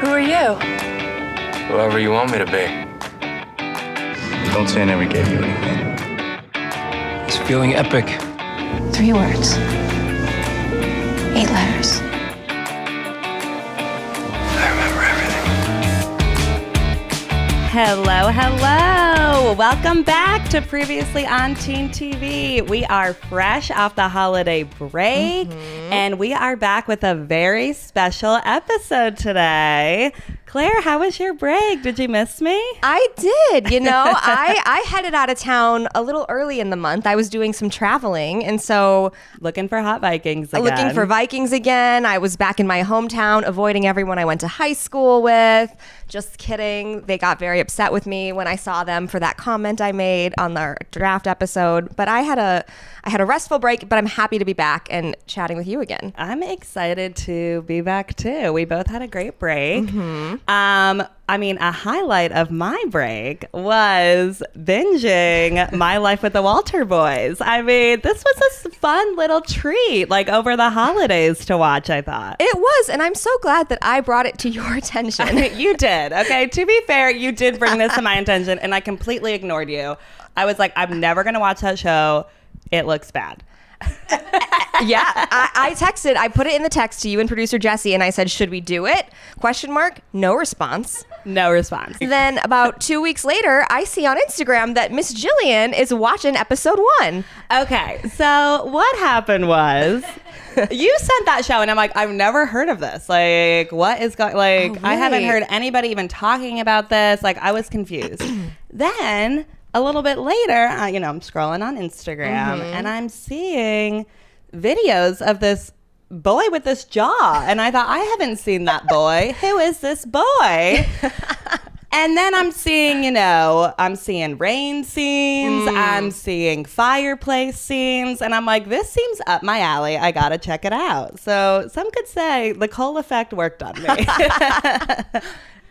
Who are you? Whoever you want me to be. Don't say I never gave you anything. It's feeling epic. 3 words. 8 letters. I remember everything. Hello. Welcome back to Previously on Teen TV. We are fresh off the holiday break, and we are back with a very special episode today. Claire, how was your break? Did you miss me? I did. I headed out of town a little early in the month. I was doing some traveling, and so Looking for hot Vikings again. looking for Vikings again. I was back in my hometown, avoiding everyone I went to high school with. Just kidding. They got very upset with me when I saw them for that comment I made on the draft episode. But I had a restful break, but I'm happy to be back and chatting with you again. I'm excited to be back too. We both had a great break. A highlight of my break was binging My Life with the Walter Boys. This was a fun little treat, over the holidays to watch, I thought. It was, and I'm so glad that I brought it to your attention. You did. Okay, to be fair, you did bring this to my attention, and I completely ignored you. I was like, I'm never going to watch that show. It looks bad. Yeah, I texted. I put it in the text to you and producer Jessie, and I said, "Should we do it?" ? No response. No response. Then about 2 weeks later, I see on Instagram that Miss Jillian is watching episode 1. Okay, so what happened was you sent that show, and I'm like, I've never heard of this. What is going? Really? I haven't heard anybody even talking about this. I was confused. Then a little bit later, I'm scrolling on Instagram, and I'm seeing videos of this boy with this jaw. And I thought, I haven't seen that boy. Who is this boy? And then I'm seeing, rain scenes. I'm seeing fireplace scenes. And I'm like, this seems up my alley. I got to check it out. So some could say the Cole effect worked on me.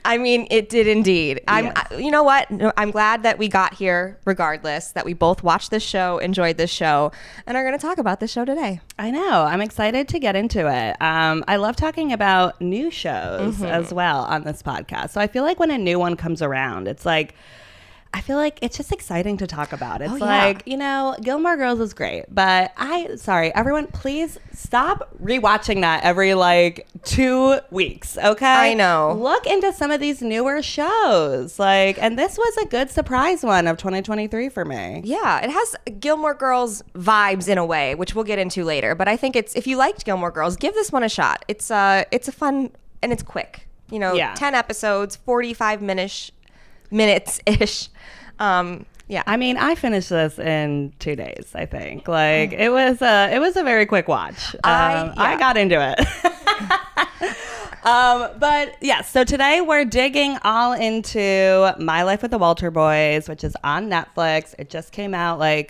It did indeed. Yes. You know what? I'm glad that we got here regardless, that we both watched this show, enjoyed this show, and are going to talk about this show today. I know. I'm excited to get into it. I love talking about new shows as well on this podcast. So I feel like when a new one comes around, I feel like it's just exciting to talk about. It's Gilmore Girls is great, but everyone, please stop rewatching that every 2 weeks, okay? I know. Look into some of these newer shows, and this was a good surprise one of 2023 for me. Yeah, it has Gilmore Girls vibes in a way, which we'll get into later. But I think if you liked Gilmore Girls, give this one a shot. It's a fun, and it's quick. 10 episodes, 45 minutes-ish. Yeah. I finished this in 2 days, I think. It was a very quick watch. I got into it. But yeah, so today we're digging all into My Life with the Walter Boys, which is on Netflix. It just came out a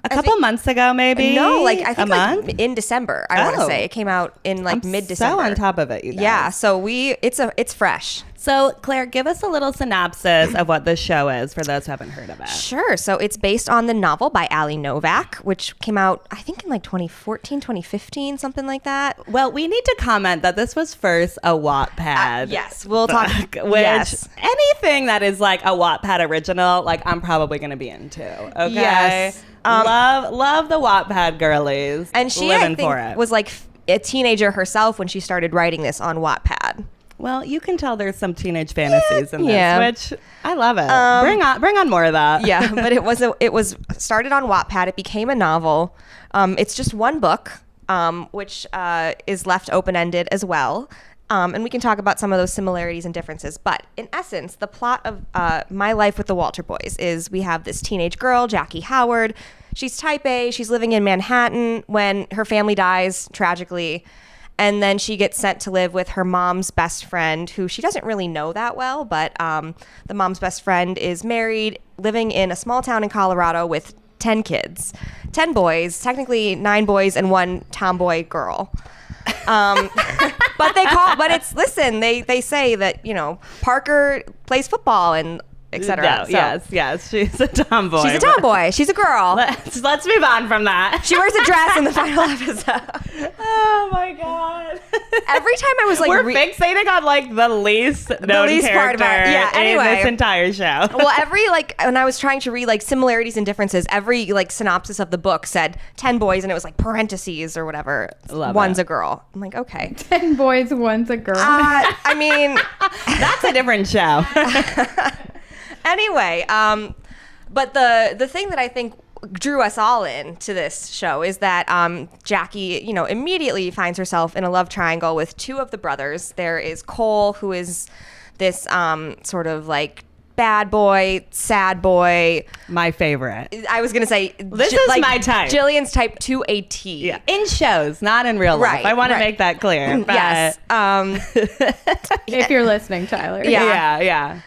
couple months ago, maybe. No, I think a month? in December. I want to say it came out in mid-December. So on top of it, you guys. Yeah, so it's fresh. So Claire, give us a little synopsis of what this show is for those who haven't heard of it. Sure. So it's based on the novel by Ali Novak, which came out, I think, in 2014, 2015, something like that. Well, we need to comment that this was first a Wattpad. Yes, we'll talk. Anything that is a Wattpad original, I'm probably going to be into. Okay. Yes. Love the Wattpad girlies. And she, living I think, for it. was a teenager herself when she started writing this on Wattpad. Well, you can tell there's some teenage fantasies in this, which I love it. Bring on more of that. Yeah, but it was started on Wattpad. It became a novel. It's just one book, which is left open-ended as well. And we can talk about some of those similarities and differences. But in essence, the plot of My Life with the Walter Boys is we have this teenage girl, Jackie Howard. She's type A. She's living in Manhattan when her family dies tragically. And then she gets sent to live with her mom's best friend, who she doesn't really know that well. But the mom's best friend is married, living in a small town in Colorado with 10 kids. 10 boys, technically 9 boys and 1 tomboy girl. But they say that, Parker plays football and etc. No, yes, she's a tomboy. She's a tomboy. She's a girl. Let's move on from that. She wears a dress in the final episode. Oh my god! Every time I was like, we're fixating on like the least known least part character about yeah. Anyway, in this entire show. Well, every like when I was trying to read like similarities and differences, every like synopsis of the book said 10 boys, and it was like parentheses or whatever. One's a girl. I'm like, okay. 10 boys, one's a girl. I mean, that's a different show. Anyway, but the thing that I think drew us all into this show is that Jackie, immediately finds herself in a love triangle with two of the brothers. There is Cole, who is this sort of like bad boy, sad boy. My favorite. I was going to say, this is like my type. Jillian's type to a T. Yeah. In shows, not in real life. Right, I want to make that clear. But yes. If you're listening, Tyler. Yeah.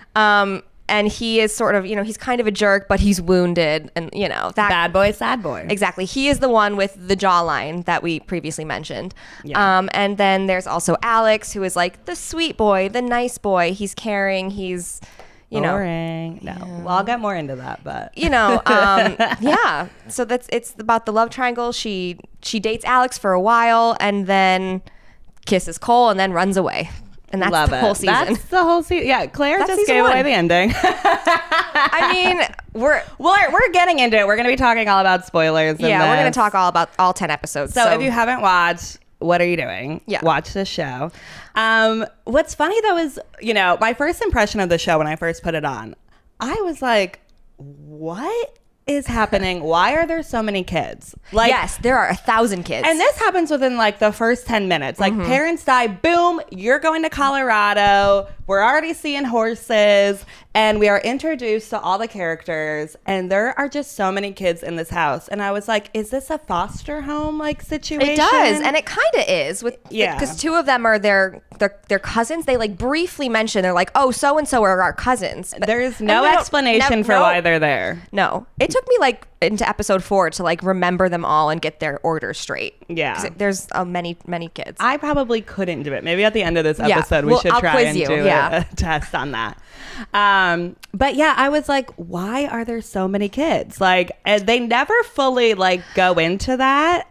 And he is sort of, he's kind of a jerk, but he's wounded. And, that bad boy, sad boy. Exactly. He is the one with the jawline that we previously mentioned. Yeah. And then there's also Alex, who is like the sweet boy, the nice boy. He's caring. He's, boring. No, well, I'll get more into that, but yeah. So it's about the love triangle. She dates Alex for a while and then kisses Cole and then runs away. And that's the whole season. That's the whole season. Yeah, Claire That's just gave away the ending. I mean, we're getting into it. We're going to be talking all about spoilers. We're going to talk all about all 10 episodes. So if you haven't watched, what are you doing? Yeah. Watch this show. What's funny though is, my first impression of the show when I first put it on, I was like, what is happening? Why are there so many kids? Like, yes, there are 1,000 kids. And this happens within like the first 10 minutes. Like parents die, boom, you're going to Colorado. We're already seeing horses and we are introduced to all the characters and there are just so many kids in this house. And I was like, is this a foster home like situation? It does. And it kind of is because two of them are their cousins. They like briefly mention, they're like, oh, so-and-so are our cousins. But, there is no explanation for why they're there. No, it took me like into episode 4 to like remember them all and get their order straight. Yeah. There's many kids. I probably couldn't do it. Maybe at the end of this episode, we should try and do a test on that. But yeah, I was like, why are there so many kids? Like, they never fully like go into that.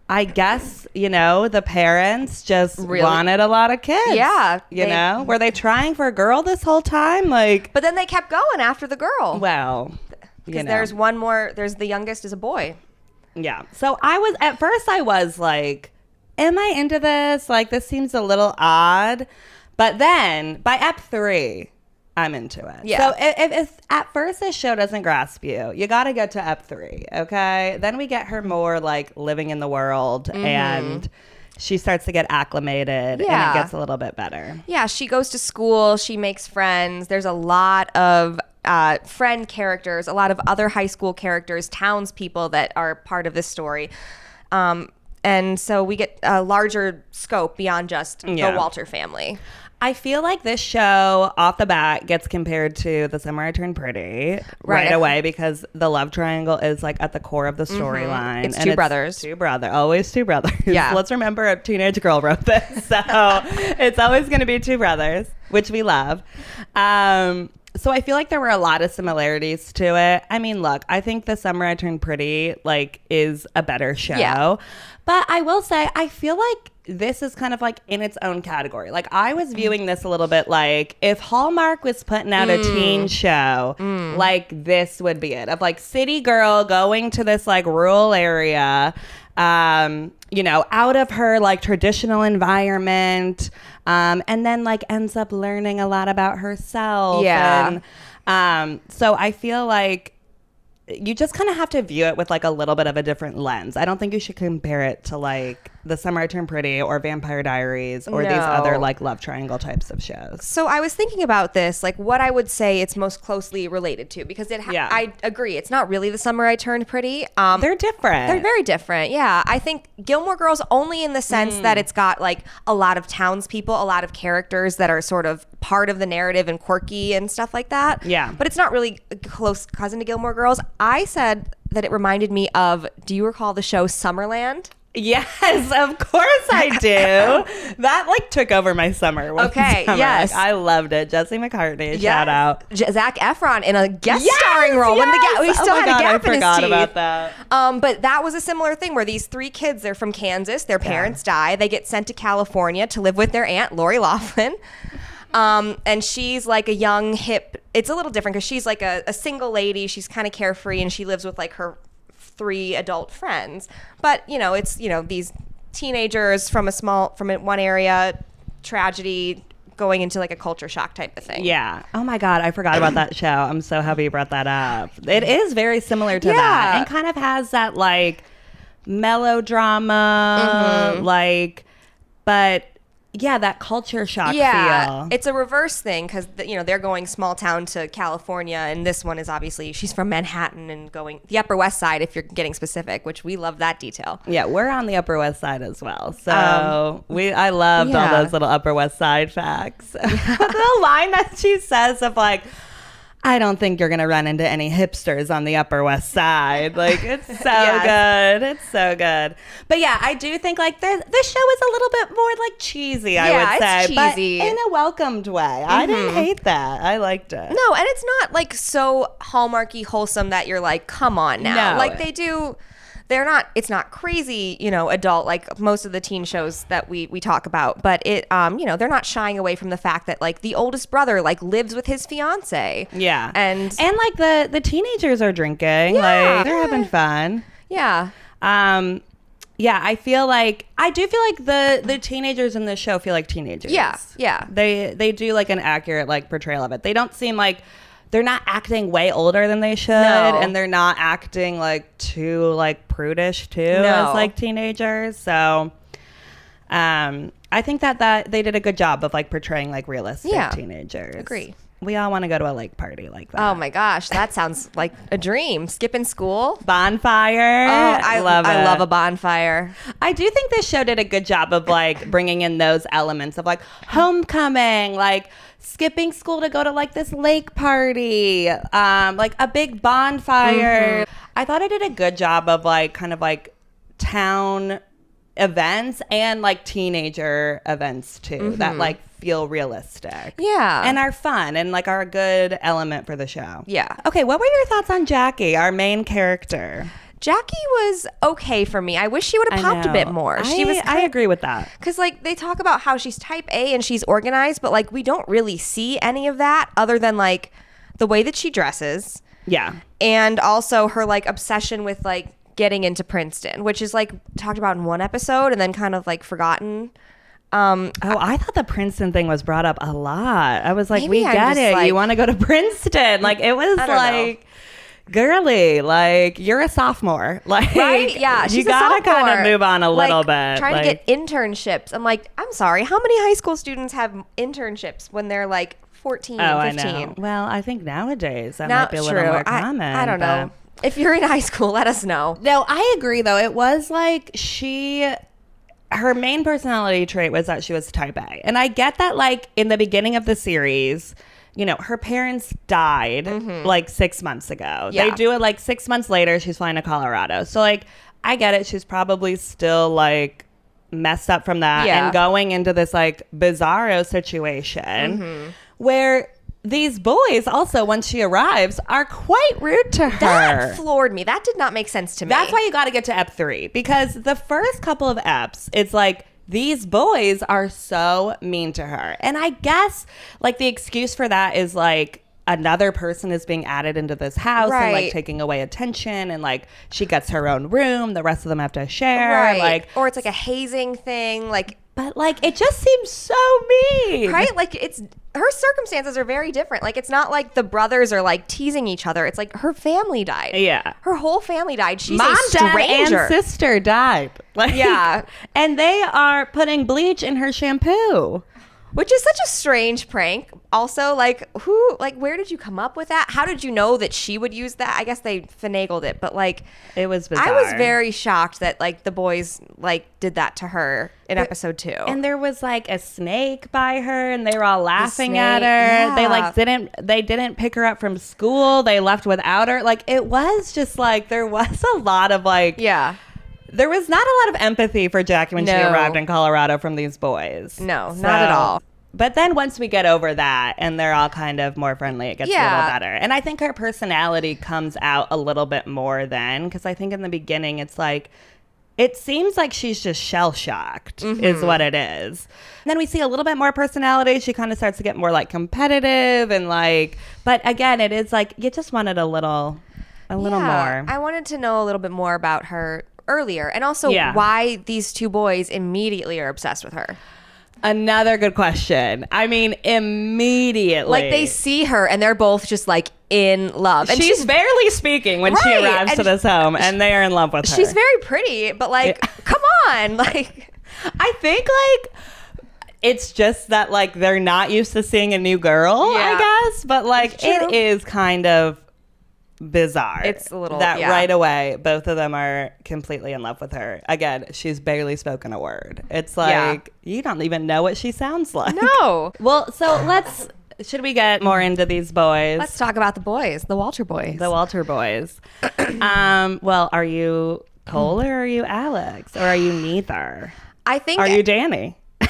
I guess, the parents just wanted a lot of kids. Yeah. Were they trying for a girl this whole time? Like, but then they kept going after the girl. Well, because there's one more, there's the youngest is a boy. Yeah. So at first I was like, am I into this? Like, this seems a little odd. But then by ep 3, I'm into it. Yeah. So if at first this show doesn't grasp you, you got to get to ep 3. Okay. Then we get her more like living in the world and she starts to get acclimated and it gets a little bit better. Yeah. She goes to school. She makes friends. There's a lot of friend characters, a lot of other high school characters, townspeople that are part of this story. And so we get a larger scope beyond just the Walter family. I feel like this show off the bat gets compared to The Summer I Turned Pretty right away because the love triangle is like at the core of the storyline. It's two brothers. Always two brothers. Yeah. Let's remember a teenage girl wrote this. So it's always going to be two brothers, which we love. So I feel like there were a lot of similarities to it. I mean, look, I think The Summer I Turned Pretty like is a better show. Yeah. But I will say, I feel like this is kind of like in its own category. Like I was viewing this a little bit like if Hallmark was putting out a teen show, like this would be it. Of like city girl going to this like rural area, out of her like traditional environment, and then like ends up learning a lot about herself. Yeah. And so I feel like you just kind of have to view it with like a little bit of a different lens. I don't think you should compare it to like The Summer I Turned Pretty or Vampire Diaries or these other like love triangle types of shows. So I was thinking about this, like what I would say it's most closely related to, because I agree, it's not really The Summer I Turned Pretty. They're different. They're very different. Yeah. I think Gilmore Girls only in the sense that it's got like a lot of townspeople, a lot of characters that are sort of part of the narrative and quirky and stuff like that. Yeah. But it's not really a close cousin to Gilmore Girls. I said that it reminded me of, do you recall the show Summerland? Yes, of course I do. That like took over my summer. Okay, summer. yes. Like, I loved it. Jesse McCartney, shout out. Zac Efron in a guest starring role. When we still had a gap in his teeth. I forgot about that. But that was a similar thing where these three kids, they're from Kansas. Their parents die. They get sent to California to live with their aunt, Lori Loughlin. And she's like a young, hip. It's a little different because she's like a single lady. She's kind of carefree, and she lives with like her 3 adult friends. But it's these teenagers from one area, tragedy, going into like a culture shock type of thing. Yeah. Oh my God, I forgot about that show. I'm so happy you brought that up. It is very similar to that, and kind of has that like melodrama, but. Yeah, that culture shock feel. It's a reverse thing because they're going small town to California, and this one is obviously she's from Manhattan and going the Upper West Side. If you're getting specific, which we love that detail. Yeah, we're on the Upper West Side as well, so I loved all those little Upper West Side facts. The line that she says of like, I don't think you're going to run into any hipsters on the Upper West Side. Like, it's so good. It's so good. But yeah, I do think like this show is a little bit more like cheesy, I would say. It's cheesy. But in a welcomed way. I didn't hate that. I liked it. No, and it's not like so Hallmarky wholesome that you're like, come on now. No. Like they do... it's not crazy, adult like most of the teen shows that we talk about, but it, they're not shying away from the fact that like the oldest brother like lives with his fiance. Yeah. And like the teenagers are drinking. Yeah. Like they're having fun. Yeah. Yeah, I do feel like the teenagers in this show feel like teenagers. Yeah. Yeah. They do like an accurate like portrayal of it. They don't seem like they're not acting way older than they should, and they're not acting like too like prudish too as like teenagers. So, I think that they did a good job of like portraying like realistic teenagers. Agree. We all want to go to a lake party like that. Oh my gosh, that sounds like a dream. Skipping school, bonfire. Oh, I love a bonfire. I do think this show did a good job of like bringing in those elements of like homecoming, like skipping school to go to like this lake party, like a big bonfire. I thought I did a good job of like kind of like town events and like teenager events too that like feel realistic. Yeah. And are fun and like are a good element for the show. Yeah. Okay, what were your thoughts on Jackie, our main character? Jackie was okay for me. I wish she would have popped a bit more. I agree with that. Because like they talk about how she's type A and she's organized, but like we don't really see any of that other than like the way that she dresses. Yeah. And also her like obsession with like getting into Princeton, which is like talked about in one episode and then kind of like forgotten. I thought the Princeton thing was brought up a lot. I was like, Maybe we I'm get just it. like- You want to go to Princeton. Like it was I don't like... Girly, like you're a sophomore, like Right? Yeah, you she's a gotta kind sophomore. of move on a little bit. Trying like, to get internships. I'm like, I'm sorry. How many high school students have internships when they're like 14, 15? I know. Well, I think nowadays that might be a little more common. I don't know. If you're in high school, let us know. No, I agree though. It was like her main personality trait was that she was type A, and I get that. Like in the beginning of the series, her parents died like 6 months ago. Yeah. They do it like 6 months later. She's flying to Colorado. So like, I get it. She's probably still like messed up from that and going into this like bizarro situation where these boys also, once she arrives, are quite rude to her. That floored me. That did not make sense to me. That's why you got to get to ep 3 because the first couple of eps, it's like, these boys are so mean to her. And I guess like the excuse for that is like another person is being added into this house and like taking away attention, and like she gets her own room, the rest of them have to share. Like, or it's like a hazing thing. Like, but like it just seems so mean. Right? Like it's her circumstances are very different. Like it's not like the brothers are like teasing each other. It's like her family died. Yeah. Her whole family died. She's Mom, a stranger. dad, and sister died. Like, yeah. And they are putting bleach in her shampoo. Which is such a strange prank. Also, like, where did you come up with that? How did you know that she would use that? I guess they finagled it, but like, it was bizarre. I was very shocked that like the boys like did that to her in episode 2. And there was like a snake by her, and they were all laughing at her. Yeah. They didn't pick her up from school. They left without her. Like it was just like there was a lot of like there was not a lot of empathy for Jackie when she No. arrived in Colorado from these boys. No, not at all. But then once we get over that and they're all kind of more friendly, it gets a little better. And I think her personality comes out a little bit more then, because I think in the beginning it's like, it seems like she's just shell-shocked is what it is. And then we see a little bit more personality. She kind of starts to get more like competitive and like, but again, it is like, you just wanted a little more. I wanted to know a little bit more about her earlier, and also why these two boys immediately are obsessed with her. Another good question. I mean, immediately. Like, they see her and they're both just like in love. And she's barely speaking when she arrives to this home, and they are in love with her. She's very pretty, but like, come on. Like, I think like it's just that like they're not used to seeing a new girl, I guess. But like it is kind of bizarre. It's a little that right away both of them are completely in love with her. Again, she's barely spoken a word. It's like you don't even know what she sounds like. No. Well, so should we get more into these boys? Let's talk about the boys, the Walter boys. The Walter boys. Well, are you Cole or are you Alex? Or are you neither? I think. Are you Danny? You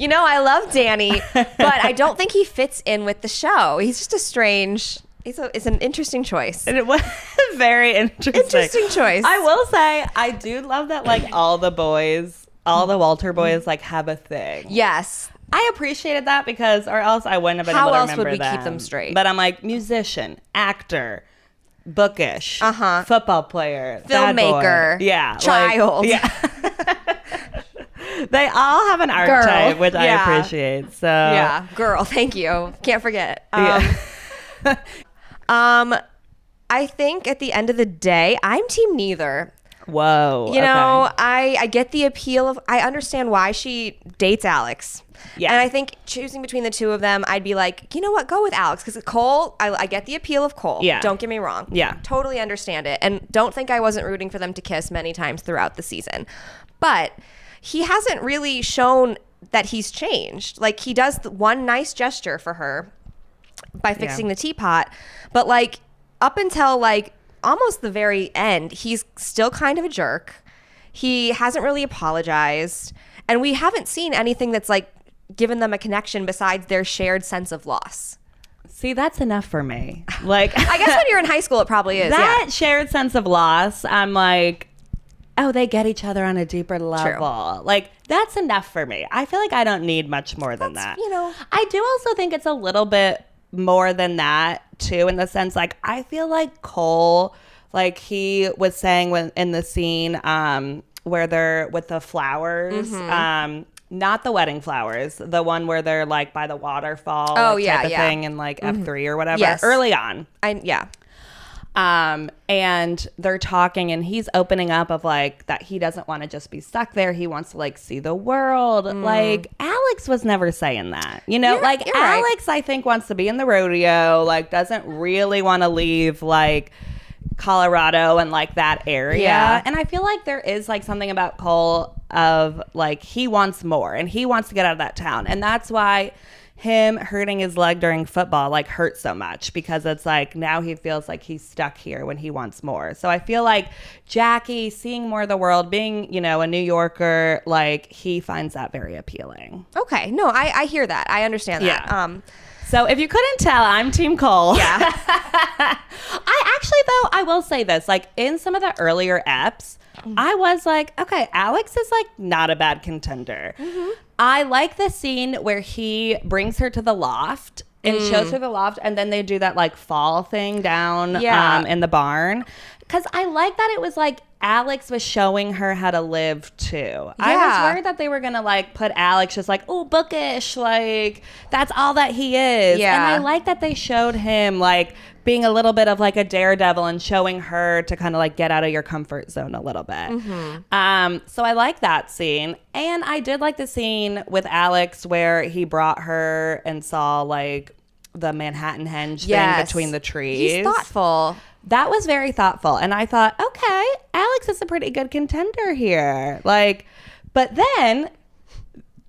know, I love Danny, but I don't think he fits in with the show. He's just a strange. It's an interesting choice. And it was very interesting. Interesting choice. I will say, I do love that like all the Walter boys like have a thing. Yes. I appreciated that because, or else I wouldn't have been How able to else remember would we keep them straight? But I'm like musician, actor, bookish, football player, bad filmmaker, boy. child. They all have an archetype, which I appreciate. So girl. Thank you. Can't forget. I think at the end of the day, I'm team neither. Whoa. You know, I get the appeal of, I understand why she dates Alex. Yeah. And I think choosing between the two of them, I'd be like, you know what, go with Alex. Because Cole, I get the appeal of Cole. Yeah. Don't get me wrong. Yeah. Totally understand it. And don't think I wasn't rooting for them to kiss many times throughout the season. But he hasn't really shown that he's changed. Like, he does one nice gesture for her by fixing the teapot. But like, up until like almost the very end, he's still kind of a jerk. He hasn't really apologized. And we haven't seen anything that's like given them a connection besides their shared sense of loss. See, that's enough for me. Like, I guess when you're in high school, it probably is. That shared sense of loss, I'm like, oh, they get each other on a deeper level. True. Like, that's enough for me. I feel like I don't need much more than that. You know, I do also think it's a little bit more than that too, in the sense like I feel like Cole, like he was saying when in the scene where they're with the flowers, not the wedding flowers, the one where they're like by the waterfall, type of thing in like F3 or whatever, early on. And they're talking and he's opening up of like that he doesn't want to just be stuck there. He wants to like see the world. Like Alex was never saying that, you know, you're Alex, right. I think wants to be in the rodeo, like doesn't really want to leave like Colorado and like that area. Yeah. And I feel like there is like something about Cole of like, he wants more and he wants to get out of that town. And that's why him hurting his leg during football like hurts so much, because it's like now he feels like he's stuck here when he wants more. So I feel like Jackie seeing more of the world, being, you know, a New Yorker, like he finds that very appealing. Okay. No, I hear that. I understand that. Yeah. So if you couldn't tell, I'm Team Cole. Yeah. I actually, though, I will say this, like in some of the earlier eps, I was like, okay, Alex is like not a bad contender. I like the scene where he brings her to the loft and shows her the loft, and then they do that like fall thing down in the barn. Because I like that it was like Alex was showing her how to live too. Yeah. I was worried that they were gonna like put Alex just like, oh, bookish, like that's all that he is. Yeah. And I like that they showed him like being a little bit of like a daredevil and showing her to kind of like get out of your comfort zone a little bit. So I like that scene. And I did like the scene with Alex where he brought her and saw like the Manhattan Henge thing between the trees. He's thoughtful. That was very thoughtful. And I thought, okay, Alex is a pretty good contender here. Like, but then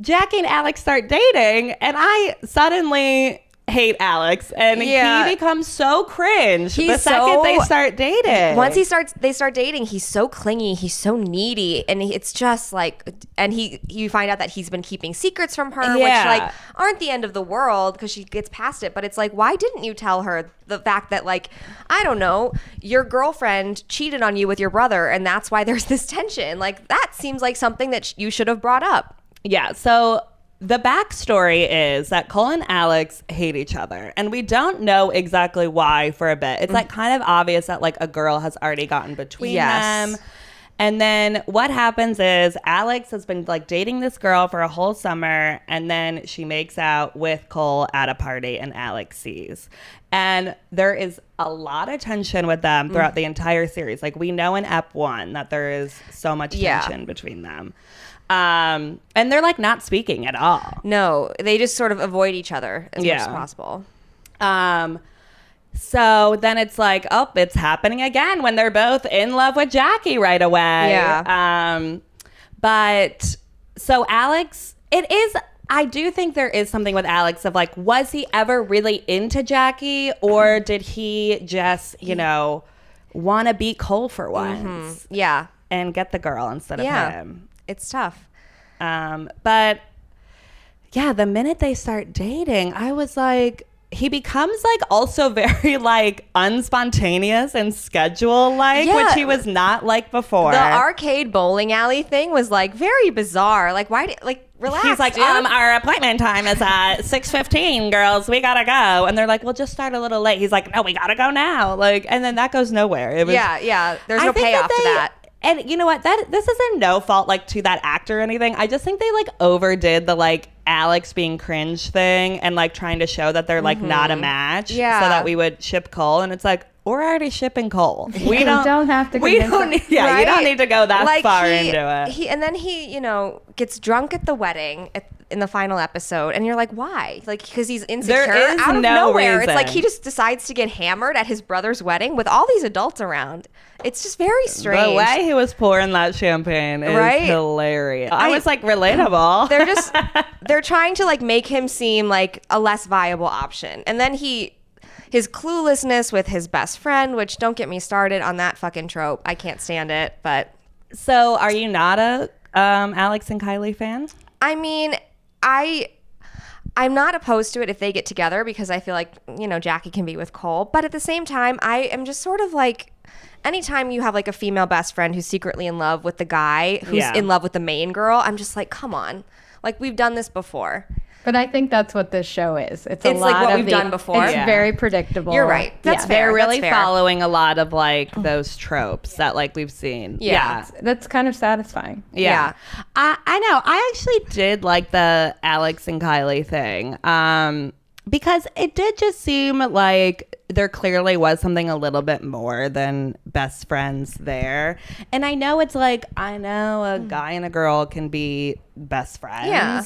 Jackie and Alex start dating and I suddenly hate Alex, and Yeah. he becomes so cringe the He's second so- they start dating. Once they start dating, he's so clingy, he's so needy, and it's just like, and you find out that he's been keeping secrets from her, which Yeah. like aren't the end of the world because she gets past it. But it's like, why didn't you tell her the fact that, like, I don't know, your girlfriend cheated on you with your brother, and that's why there's this tension? Like, that seems like something that you should have brought up. Yeah, so the backstory is that Cole and Alex hate each other, and we don't know exactly why for a bit. It's like kind of obvious that like a girl has already gotten between them. And then what happens is Alex has been like dating this girl for a whole summer, and then she makes out with Cole at a party, and Alex sees. And there is a lot of tension with them throughout the entire series. Like, we know in Ep 1 that there is so much tension between them. And they're like not speaking at all. No, they just sort of avoid each other as much as possible. So then it's like, oh, it's happening again when they're both in love with Jackie right away. Yeah. But so Alex, I do think there is something with Alex of like, was he ever really into Jackie, or did he just, want to beat Cole for once Yeah. and get the girl instead of him? It's tough. But yeah, the minute they start dating, I was like, he becomes like also very like unspontaneous and schedule like, Yeah. which he was not like before. The arcade bowling alley thing was like very bizarre. Like, why did, like, relax, He's like, dude. our appointment time is at 6:15, girls. We gotta go. And they're like, well, just start a little late. He's like, no, we gotta go now. Like, and then that goes nowhere. It was, yeah. There's I no think payoff to that. And you know what? This isn't no fault like to that actor or anything. I just think they like overdid the like Alex being cringe thing and like trying to show that they're like not a match. Yeah. So that we would ship Cole, and it's like, we're already shipping Cole. We don't have to We convince don't them. need, you don't need to go that Like, far into it. And then he, gets drunk at the wedding in the final episode, and you're like, why? Like, because he's insecure There is out of no nowhere. It's like reason. he just decides to get hammered at his brother's wedding with all these adults around. It's just very strange. The way he was pouring that champagne is Right? hilarious. I was like, relatable. They're trying to like make him seem like a less viable option, and then his cluelessness with his best friend, which don't get me started on that fucking trope. I can't stand it. But So are you not a Alex and Kylie fan? I mean, I'm not opposed to it if they get together, because I feel like, Jackie can be with Cole. But at the same time, I am just sort of like, anytime you have like a female best friend who's secretly in love with the guy who's in love with the main girl, I'm just like, come on. Like, we've done this before. But I think that's what this show is. It's a It's lot like what of we've done before. It's Yeah. very predictable. You're right. That's fair. They're really That's fair. following a lot of like those tropes that like we've seen. Yeah. That's kind of satisfying. Yeah. I know. I actually did like the Alex and Kylie thing. Because it did just seem like there clearly was something a little bit more than best friends there. And I know it's like, I know a guy and a girl can be best friends. Yeah.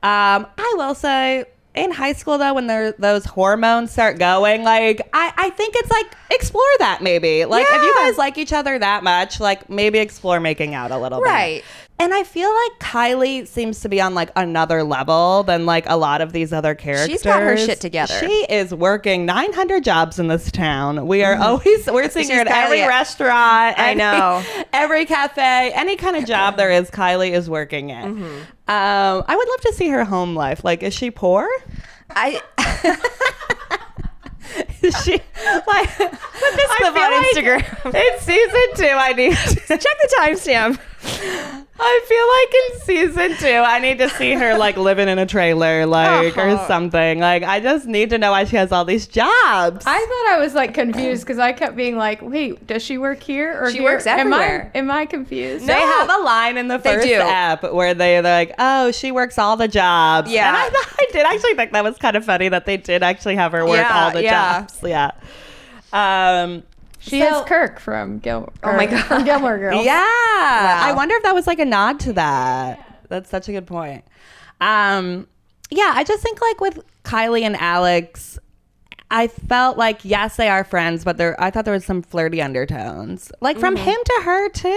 I will say, in high school though, when those hormones start going, like I think it's like, explore that maybe. Like, if you guys like each other that much, like maybe explore making out a little bit. Right. And I feel like Kylie seems to be on like another level than like a lot of these other characters. She's got her shit together. She is working 900 jobs in this town. We are we're seeing her at every Kylie. restaurant. I know. Every cafe, any kind of job there is, Kylie is working in. I would love to see her home life. Like, is she poor? Is she like, put this clip on Instagram. It's season 2. I need to Check the timestamp. I feel like in season 2, I need to see her like living in a trailer, like or something. Like, I just need to know why she has all these jobs. I thought I was like confused because I kept being like, wait, does she work here or She here? works everywhere. Am I confused? They have a line in the first do. app where they're like, "Oh, she works all the jobs." Yeah. and I did actually think that was kind of funny that they did actually have her work all the jobs. Yeah. She is Kirk from Gilmore Girls. Yeah. I wonder if that was like a nod to that. That's such a good point. Yeah, I just think like with Kylie and Alex, I felt like, yes, they are friends, but I thought there was some flirty undertones. Like from him to her too.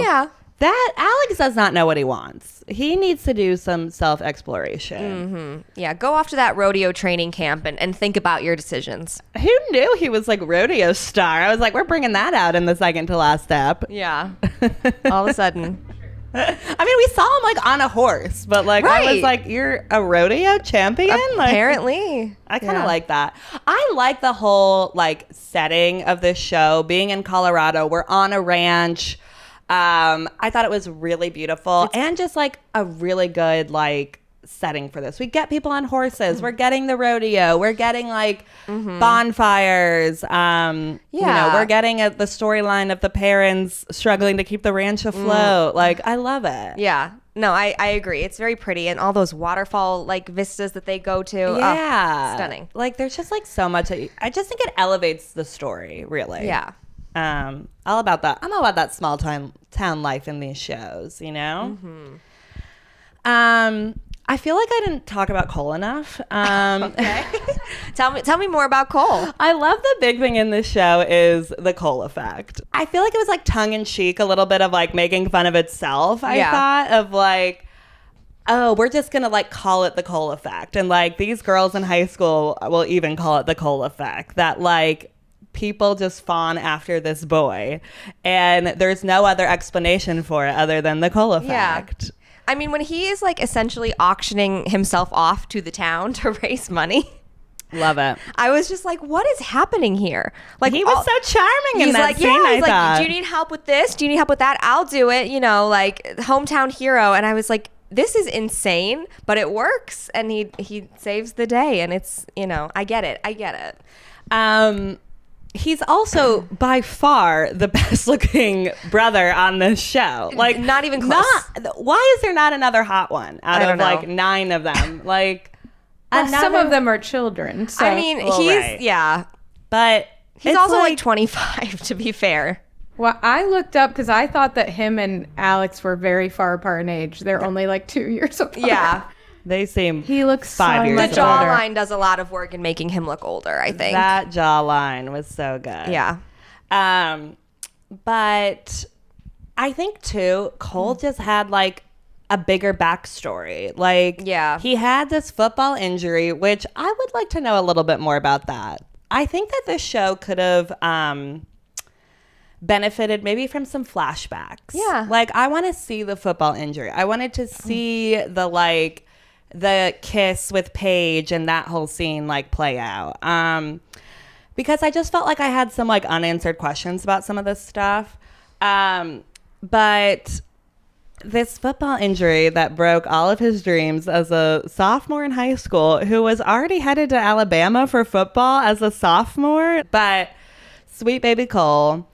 Yeah. That Alex does not know what he wants. He needs to do some self-exploration. Yeah, go off to that rodeo training camp and think about your decisions. Who knew he was like rodeo star? I was like, we're bringing that out in the second to last step. Yeah. All of a sudden. I mean, we saw him like on a horse, but like I was Right. like, you're a rodeo champion? Like, Apparently. I kind of like that. I like the whole like setting of this show, being in Colorado. We're on a ranch. I thought it was really beautiful and just like a really good like setting for this. We get people on horses. We're getting the rodeo. We're getting like bonfires. You know, we're getting the storyline of the parents struggling to keep the ranch afloat. Like, I love it. Yeah. No, I agree. It's very pretty. And all those waterfall like vistas that they go to. Yeah. Stunning. Like, there's just like so much. I just think it elevates the story, really. Yeah. All about that. I'm all about that small town life in these shows, you know? I feel like I didn't talk about Cole enough. Okay. Tell me more about Cole. I love the big thing in this show is the Cole effect. I feel like it was like tongue in cheek, a little bit of like making fun of itself. I thought of like, oh, we're just going to like call it the Cole effect. And like these girls in high school will even call it the Cole effect. That like people just fawn after this boy. And there's no other explanation for it other than the Cole effect. Yeah. I mean, when he is like essentially auctioning himself off to the town to raise money. Love it. I was just like, what is happening here? Like He was so charming in that scene, he's I thought. like, do you need help with this? Do you need help with that? I'll do it. You know, like hometown hero. And I was like, this is insane, but it works. And he saves the day. And it's, you know, I get it. He's also by far the best looking brother on this show. Like, Not even close. Why is there not another hot one out I of don't know. like 9 of them? Like, Well, some of them are children. So. I mean, Well, right. but he's it's also like 25 to be fair. Well, I looked up because I thought that him and Alex were very far apart in age. They're only like 2 years apart. Yeah. they seem He looks 5 so years The much older. older. jawline does a lot of work in making him look older, I think. That jawline was so good. Yeah. But I think too, Cole just had like a bigger backstory. Like, Yeah. he had this football injury, which I would like to know a little bit more about that. I think that this show could have benefited maybe from some flashbacks. Yeah. Like, I want to see the football injury. I wanted to see the kiss with Paige and that whole scene like play out. Because I just felt like I had some like unanswered questions about some of this stuff. But this football injury that broke all of his dreams as a sophomore in high school, who was already headed to Alabama for football as a sophomore, but sweet baby Cole,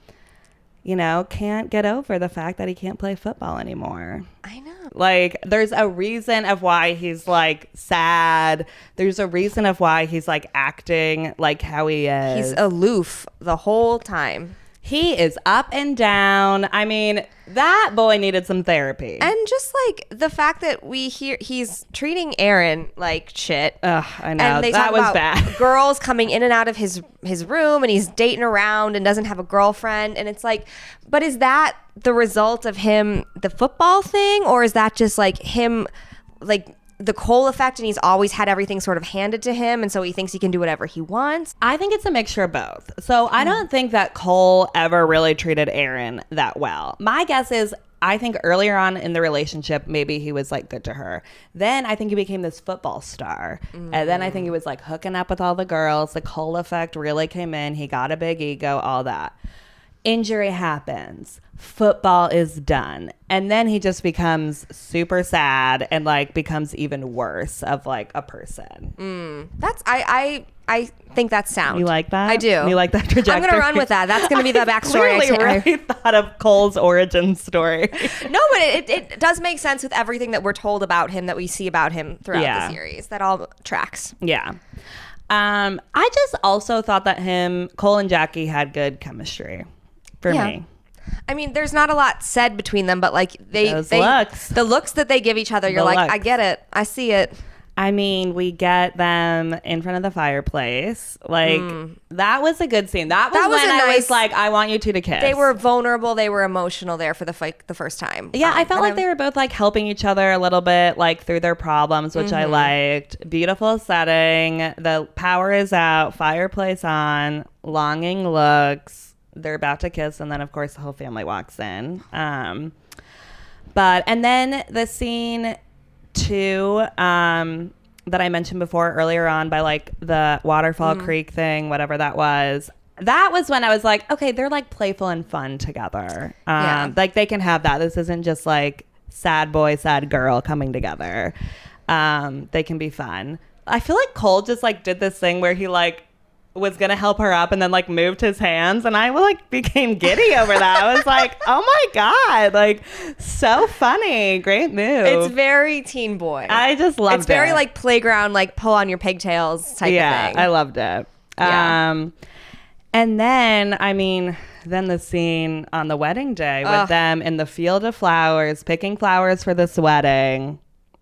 you know, can't get over the fact that he can't play football anymore. I know. Like, there's a reason of why he's like sad. There's a reason of why he's like acting like how he is. He's aloof the whole time. He is up and down. I mean, that boy needed some therapy. And just like the fact that we hear he's treating Aaron like shit. Ugh, I know. And they That talk was about bad. girls coming in and out of his room, and he's dating around and doesn't have a girlfriend. And it's like, but is that the result of him, the football thing? Or is that just like him, like the Cole effect, and he's always had everything sort of handed to him, and so he thinks he can do whatever he wants? I think it's a mixture of both. So I don't think that Cole ever really treated Aaron that well. My guess is, I think earlier on in the relationship, maybe he was like good to her. Then I think he became this football star. And then I think he was like hooking up with all the girls. The Cole effect really came in. He got a big ego, all that. Injury happens. Football is done. And then he just becomes super sad and like becomes even worse of like a person. That's I think that's sound. You like that? I do. You like that trajectory? I'm gonna run with that. That's gonna be the backstory. Really thought of Cole's origin story. No, but it does make sense with everything that we're told about him, that we see about him throughout Yeah. the series. That all tracks. Yeah. I just also thought that Cole and Jackie had good chemistry for Yeah. me. I mean, there's not a lot said between them, but like Those looks. the looks that they give each other, you're The like, looks. I get it, I see it. I mean, we get them in front of the fireplace. Like, that was a good scene. That was That was when a I nice- was like, I want you two to kiss. They were vulnerable. They were emotional there for the first time. Yeah, I felt and like they were both like helping each other a little bit, like through their problems, which I liked. Beautiful setting. The power is out, fireplace on, longing looks. They're about to kiss, and then of course the whole family walks in. And then the scene too, that I mentioned before earlier on by like the Waterfall Creek thing, whatever that was. That was when I was like, okay, they're like playful and fun together. Like they can have that. This isn't just like sad boy, sad girl coming together. They can be fun. I feel like Cole just like did this thing where he like was gonna help her up and then like moved his hands, and I like became giddy over that. I was like, oh my god, like so funny, great move. It's very teen boy. I just loved it. It's very like playground, like pull on your pigtails type of thing. I loved it. Yeah. And then, I mean, then the scene on the wedding day with them in the field of flowers, picking flowers for this wedding.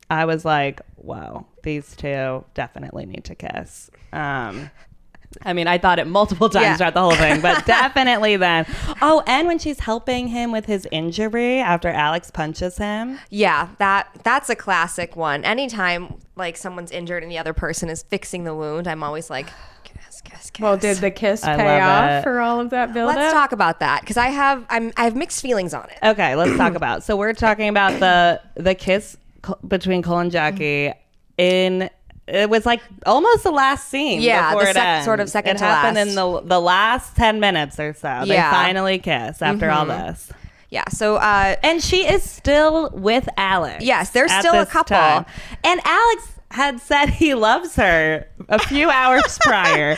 I was like, whoa, these two definitely need to kiss. I mean, I thought it multiple times throughout the whole thing, but definitely then. Oh, and when she's helping him with his injury after Alex punches him. Yeah, that's a classic one. Anytime like someone's injured and the other person is fixing the wound, I'm always like, kiss. Well, did the kiss I pay love off it. for all of that build-up? Let's talk about that because I have mixed feelings on it. Okay, let's talk about. So we're talking about the kiss between Cole and Jackie in. It was like almost the last scene. Yeah, before the it ends. sort of second it to happened last. in the last 10 minutes or so. They Yeah. finally kiss after all this. Yeah, so And she is still with Alex. Yes, they're at still a this couple. time. And Alex had said he loves her a few hours prior.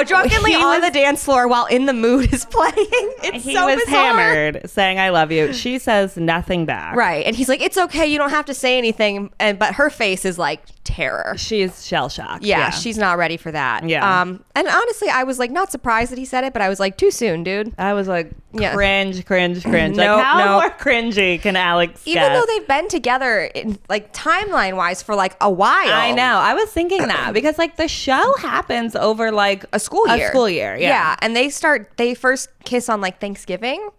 drunkenly He on was- the dance floor while In the Mood is playing. It's He so was bizarre. hammered, saying "I love you." She says nothing back. Right, and he's like, "It's okay, you don't have to say anything." But her face is like terror. She's shell shocked. Yeah, she's not ready for that. Yeah. And honestly, I was like not surprised that he said it, but I was like, too soon, dude. I was like, Yeah. cringe. Nope, Like, how nope. more cringy can Alex Even get? though they've been together, in, like timeline wise, for like a while. I know. I was thinking that because like the show happens over like A school year. Yeah. And they first kiss on like Thanksgiving,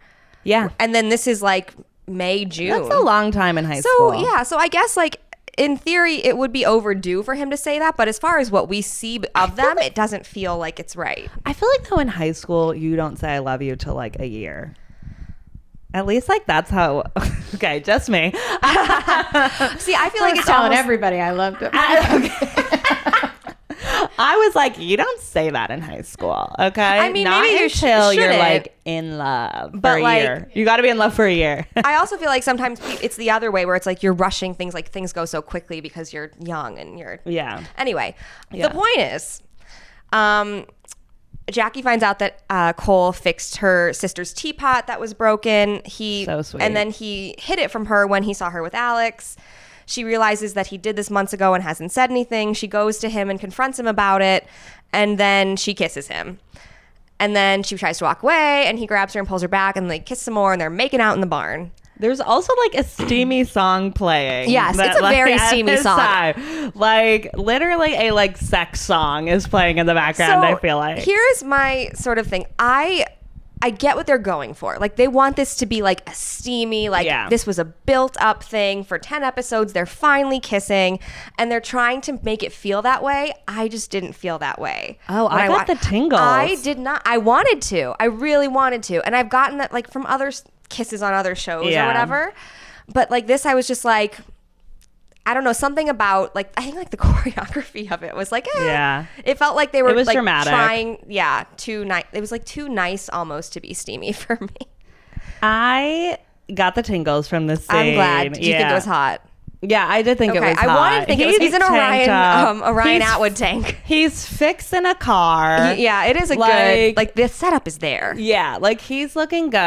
Yeah. and then this is like May, June. That's a long time in high So school. yeah, so I guess like in theory it would be overdue for him to say that, but as far as what we see of them, it doesn't feel like it's right. I feel like though in high school you don't say I love you till like a year. At least like that's how. Okay, just me. See, I feel like it's telling almost, everybody I loved it. I was like, you don't say that in high school, okay? I mean, not maybe you until you're shouldn't. like in love But, for a like- year. You got to be in love for a year. I also feel like sometimes it's the other way where it's like you're rushing things, like things go so quickly because you're young and you're Yeah. Anyway, Yeah. the point is, Jackie finds out that Cole fixed her sister's teapot that was broken. So sweet. And then he hid it from her when he saw her with Alex. She realizes that he did this months ago and hasn't said anything. She goes to him and confronts him about it, and then she kisses him. And then she tries to walk away, and he grabs her and pulls her back, and they kiss some more, and they're making out in the barn. There's also like a steamy song playing. Yes, that, it's a very at steamy this song. time, like literally a like sex song is playing in the background. I feel like here's my sort of thing. I get what they're going for. Like they want this to be like a steamy, like Yeah. this was a built up thing for 10 episodes. They're finally kissing and they're trying to make it feel that way. I just didn't feel that way. Oh, when I got the tingles. I did not. I wanted to. I really wanted to. And I've gotten that like from other kisses on other shows Yeah. or whatever. But like this, I was just like, I don't know, something about like I think like the choreography of it was like Yeah. It felt like they were It was like dramatic. trying too nice. It was like too nice almost to be steamy for me. I got the tingles from this scene. I'm glad. Did you think it was hot? Yeah, I did think it Okay, was I hot. wanted to think it was. He's in tank top. Orion He's- Atwood tank. He's fixing a car. Yeah, it is a Like- good like the setup is there. Yeah, like he's looking good,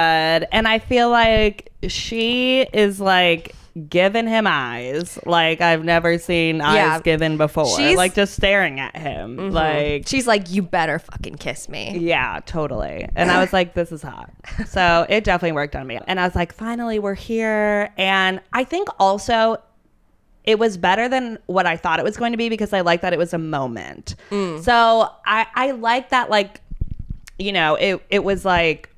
and I feel like she is like giving him eyes like I've never seen eyes Yeah. given before. She's- Like just staring at him. Like She's like, you better fucking kiss me. yeah, totally. And I was like, this is hot. So it definitely worked on me. And I was like, finally, we're here. And I think also it was better than what I thought it was going to be because I like that it was a moment. So I like that, like, you know, it was like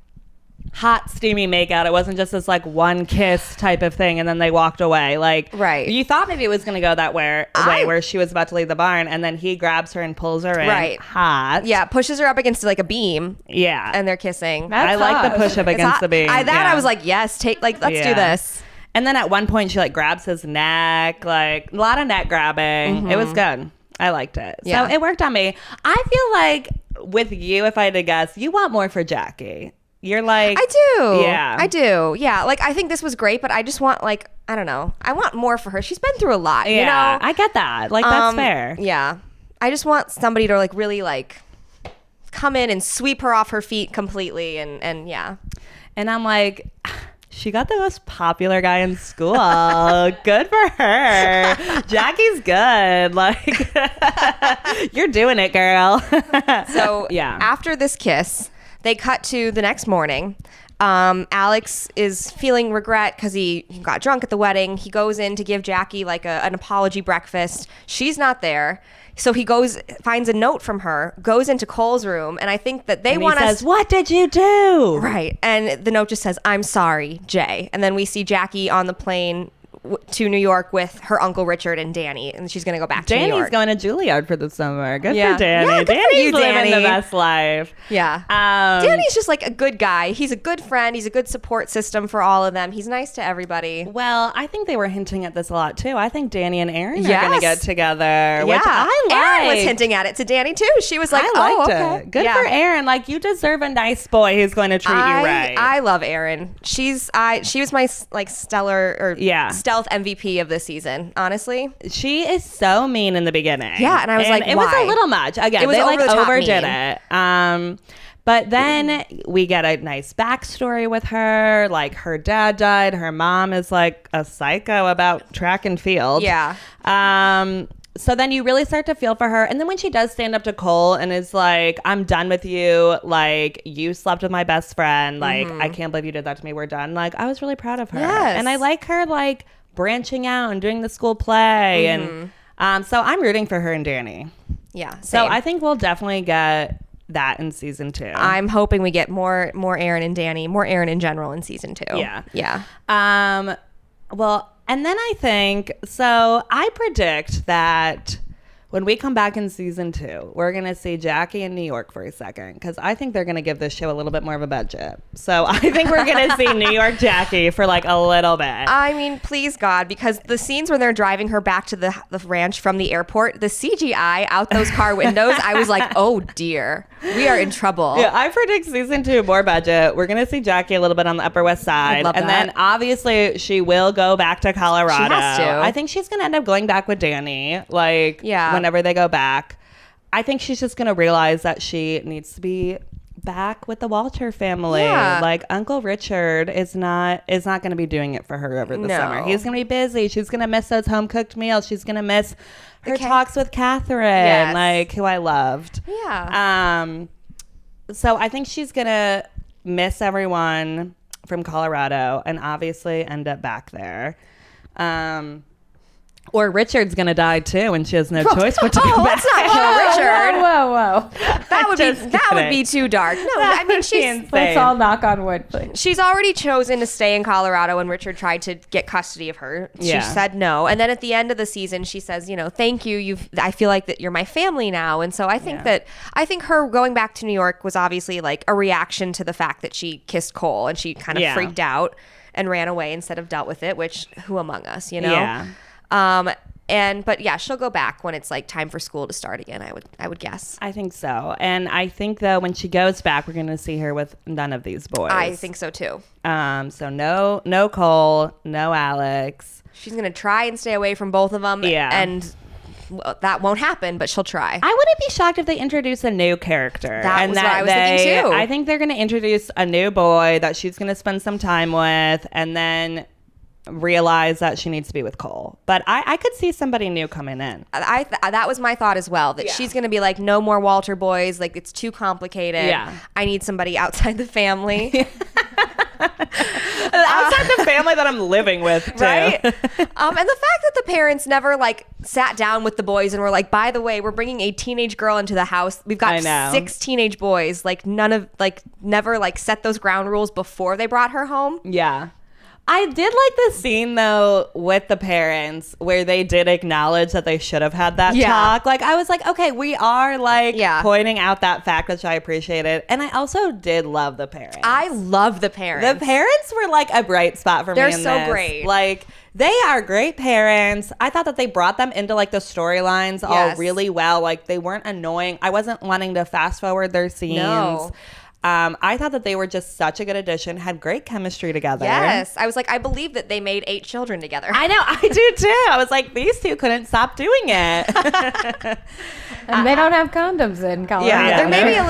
hot, steamy makeout. It wasn't just this like one kiss type of thing and then they walked away. Like, Right. You thought maybe it was going to go that way where she was about to leave the barn and then he grabs her and pulls her in. Right. Hot. Yeah, pushes her up against like a beam. Yeah. And they're kissing. That's I like the hot. push up It's against hot. the beam. I was like, yes, let's do Yeah. this. And then at one point she like grabs his neck, like a lot of neck grabbing. It was good. I liked it. Yeah. So it worked on me. I feel like with you, if I had to guess, you want more for Jackie. You're like, I do. Yeah. I do. Yeah. Like, I think this was great, but I just want, like, I don't know. I want more for her. She's been through a lot, Yeah, you know? I get that. Like, that's fair. Yeah. I just want somebody to, like, really, like, come in and sweep her off her feet completely. And yeah. And I'm like, she got the most popular guy in school. Good for her. Jackie's good. Like, you're doing it, girl. So, Yeah. after this kiss, they cut to the next morning. Alex is feeling regret because he got drunk at the wedding. He goes in to give Jackie like an apology breakfast. She's not there. So he finds a note from her, goes into Cole's room, and I think that they And he want says, us. what did you do? Right. And the note just says, I'm sorry, Jay. And then we see Jackie on the plane to New York with her Uncle Richard and Danny, and she's going to go back to New Danny's York. going to Juilliard for the summer. Good Yeah. for Danny. Yeah, good for Danny's you, living Danny. the best life. Yeah. Danny's just like a good guy. He's a good friend. He's a good support system for all of them. He's nice to everybody. Well, I think they were hinting at this a lot too. I think Danny and Aaron are Yes. going to get together, which I like. Aaron was hinting at it to Danny too. She was like, I liked okay. it. Good Yeah. for Aaron. Like, you deserve a nice boy who's going to treat you right. I love Erin. She was my like stellar or Yeah. stealth MVP of this season, honestly. She is so mean in the beginning. Yeah, and I was like, it was why? a little much. Again, It was they like over the top overdid mean. it. But then we get a nice backstory with her. Like, her dad died. Her mom is like a psycho about track and field. Yeah. So then you really start to feel for her. And then when she does stand up to Cole and is like, I'm done with you. Like, you slept with my best friend. Like, I can't believe you did that to me. We're done. Like, I was really proud of her. Yes. And I like her, like, branching out and doing the school play. And so I'm rooting for her and Danny. Yeah. So Same. I think we'll definitely get that in season 2. I'm hoping we get more Aaron and Danny, more Aaron in general in season 2. Yeah. Yeah. Well, and then I think, so I predict that when we come back in season 2, we're going to see Jackie in New York for a second, because I think they're going to give this show a little bit more of a budget. So I think we're going to see New York Jackie for like a little bit. I mean, please God, because the scenes when they're driving her back to the ranch from the airport, the CGI out those car windows, I was like, oh dear, we are in trouble. Yeah, I predict season 2 more budget. We're gonna see Jackie a little bit on the Upper West Side, love and that. then obviously she will go back to Colorado. She has to. I think she's gonna end up going back with Danny. Like, Yeah. whenever they go back, I think she's just gonna realize that she needs to be back with the Walter family. Yeah. Like, Uncle Richard is not going to be doing it for her over the No. summer. He's going to be busy. She's going to miss those home cooked meals. She's going to miss her ca- talks with Catherine, Yes. like, who I loved. Yeah. So I think she's going to miss everyone from Colorado and obviously end up back there. Or Richard's going to die too and she has no choice but to go back. Let's not kill Richard. Whoa. That would be too dark. No, I mean would be insane. Let's all knock on wood, please. she's already chosen to stay in Colorado when Richard tried to get custody of her. Yeah. She said no. And then at the end of the season, she says, thank you. I feel like that you're my family now. And so I think I think her going back to New York was obviously like a reaction to the fact that she kissed Cole and she kind of Yeah. freaked out and ran away instead of dealt with it, which who among us, Yeah. But yeah, she'll go back when it's like time for school to start again. I would guess. I think so. And I think, though, when she goes back, we're going to see her with none of these boys. I think so too. So no Cole, no Alex. She's gonna try and stay away from both of them. Yeah. And that won't happen, but she'll try. I wouldn't be shocked if they introduce a new character. That was what I was thinking, too. I think they're going to introduce a new boy that she's going to spend some time with and then realize that she needs to be with Cole. But I could see somebody new coming in. That was my thought as well, that she's going to be like, no more Walter boys. Like, it's too complicated. Yeah. I need somebody outside the family. Outside the family that I'm living with, too. Right? And the fact that the parents never like sat down with the boys and were like, by the way, we're bringing a teenage girl into the house. We've got 6 teenage boys. Like never like set those ground rules before they brought her home. Yeah. I did like the scene, though, with the parents where they did acknowledge that they should have had that talk. Like, I was like, okay, we are, like, pointing out that fact, which I appreciated. And I also did love the parents. I love the parents. The parents were, like, a bright spot for me in this. They're so great. Like, they are great parents. I thought that they brought them into, like, the storylines all really well. Like, they weren't annoying. I wasn't wanting to fast forward their scenes. No. I thought that they were just such a good addition, had great chemistry together. Yes. I was like, I believe that they made 8 children together. I know. I do too. I was like, these two couldn't stop doing it. And they don't have condoms in Colorado. Yeah, they're maybe a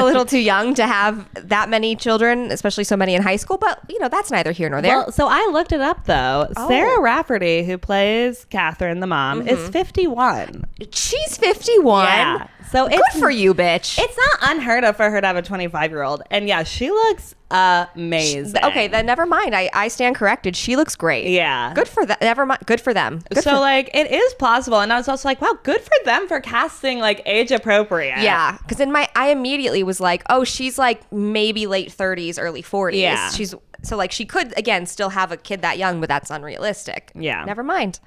little too young to have that many children, especially so many in high school. But, you know, that's neither here nor there. Well, so I looked it up, though. Sarah Rafferty, who plays Catherine, the mom, is 51. She's 51? Yeah. So it's good for you, bitch. It's not unheard of for her to have a 25-year-old. And yeah, she looks amazing. Okay, then never mind. I stand corrected. She looks great. Yeah. Good for that. Never mind. Good for them. Like, it is plausible. And I was also like, wow, good for them for casting, like, age appropriate. Yeah. Because I immediately was like, oh, she's like maybe late 30s, early 40s. Yeah. So like she could, again, still have a kid that young, but that's unrealistic. Yeah. Never mind.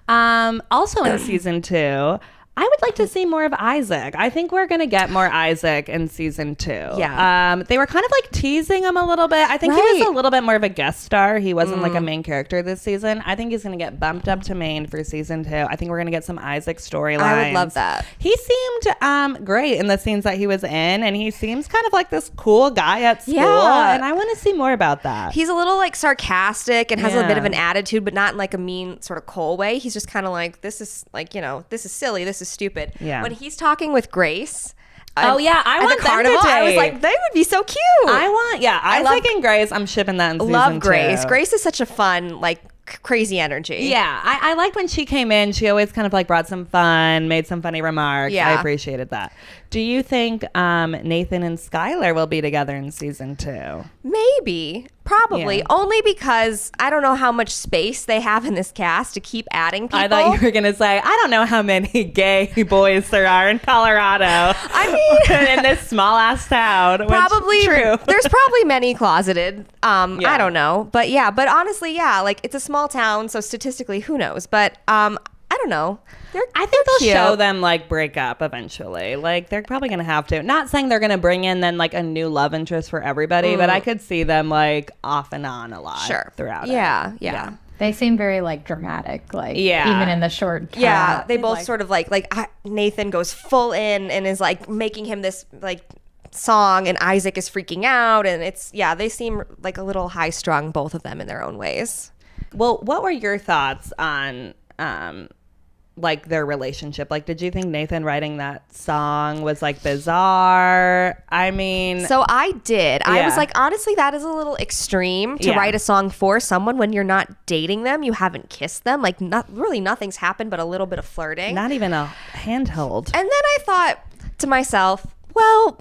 Also in season 2, I would like to see more of Isaac. I think we're going to get more Isaac in season 2. Yeah. They were kind of like teasing him a little bit. I think he was a little bit more of a guest star. He wasn't like a main character this season. I think he's going to get bumped up to main for season 2. I think we're going to get some Isaac storylines. I would love that. He seemed great in the scenes that he was in, and he seems kind of like this cool guy at school. Yeah. And I want to see more about that. He's a little like sarcastic and has a bit of an attitude, but not in like a mean sort of cold way. He's just kind of like, this is like, you know, this is silly. This is stupid. Yeah. When he's talking with Grace. I want the carnival. I was like, they would be so cute. Isaac and Grace. I'm shipping that in season 2. Love Grace. Grace is such a fun, like, crazy energy. Yeah, I liked when she came in. She always kind of like brought some fun, made some funny remarks. Yeah. I appreciated that. Do you think Nathan and Skylar will be together in season 2? Maybe. Probably. Yeah. Only because I don't know how much space they have in this cast to keep adding people. I thought you were going to say, I don't know how many gay boys there are in Colorado. I mean, in this small ass town. Probably true. There's probably many closeted. I don't know. But yeah, like it's a small town, so statistically, who knows? But I don't know. I think they'll show them like break up eventually. Like they're probably gonna have to. Not saying they're gonna bring in then like a new love interest for everybody, but I could see them like off and on a lot throughout. Yeah. They seem very like dramatic, like even in the short cast. Yeah, they both sort of like Nathan goes full in and is like making him this like song, and Isaac is freaking out, and they seem like a little high strung, both of them in their own ways. Well, what were your thoughts on like their relationship? Like, did you think Nathan writing that song was like bizarre? I mean, so I did. Yeah. I was like, honestly, that is a little extreme to write a song for someone when you're not dating them, you haven't kissed them, like nothing's happened but a little bit of flirting, not even a handheld. And then I thought to myself, well,